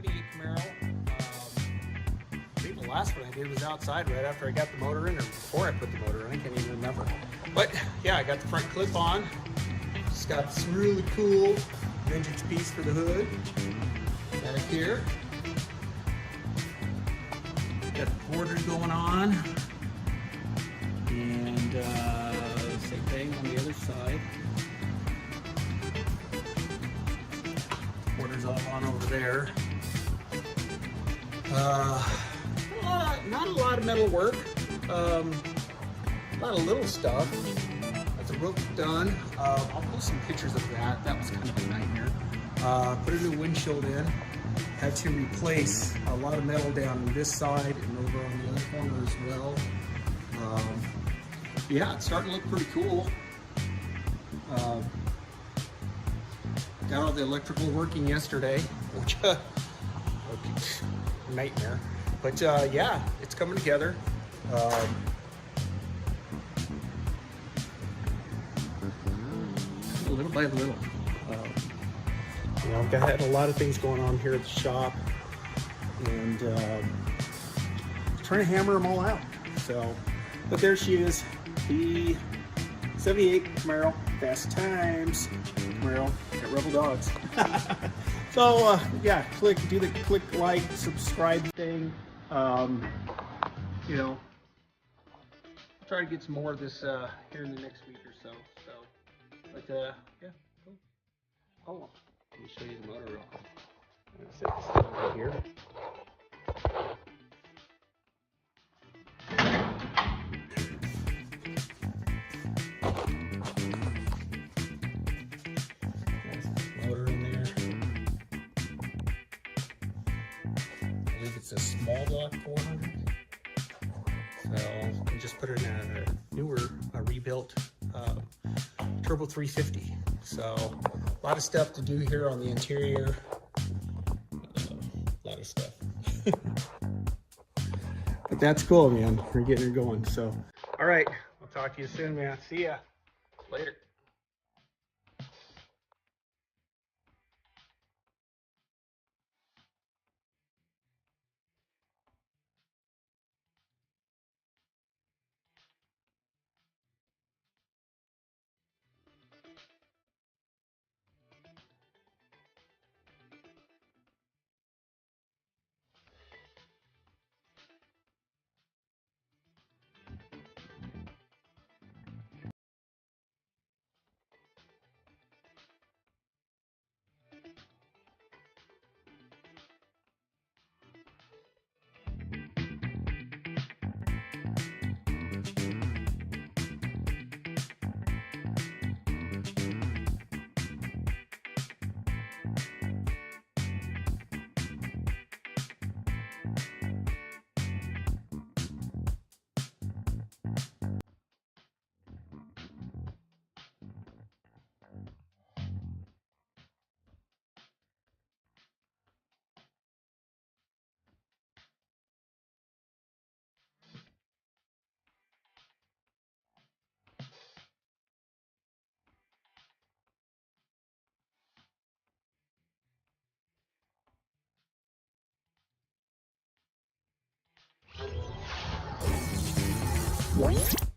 78 Camaro. I think the last one I did was outside right after I got the motor in, or before I put the motor in. I can't even remember. But yeah, I got the front clip on. Just got this really cool vintage piece for the hood back here. Got the borders going on, and same thing on the other side. Borders all on over there. Not a lot of metal work. A lot of little stuff. Got the roof done. I'll post some pictures of that. That was kind of a nightmare. Put a new windshield in. Had to replace a lot of metal down on this side and over on the other corner as well. Yeah, it's starting to look pretty cool. Got all the electrical working yesterday, which nightmare. But yeah, it's coming together. Little by little. You know, I've had a lot of things going on here at the shop, and trying to hammer them all out. So, but there she is, the 78 Camaro Fast Times Camaro at Rebel Dogs. So yeah, do the click like, subscribe thing. You know, try to get some more of this here in the next week or so. But yeah, cool. Oh, let me show you the motor real quick. I'm gonna set this down right here. Motor in there. I believe it's a small block 400. So I just put it in a newer, rebuilt Turbo 350. So a lot of stuff to do here on the interior. A lot of stuff. But that's cool, man. We're getting her going. So, all right. I'll talk to you soon, man. See ya. Later. What?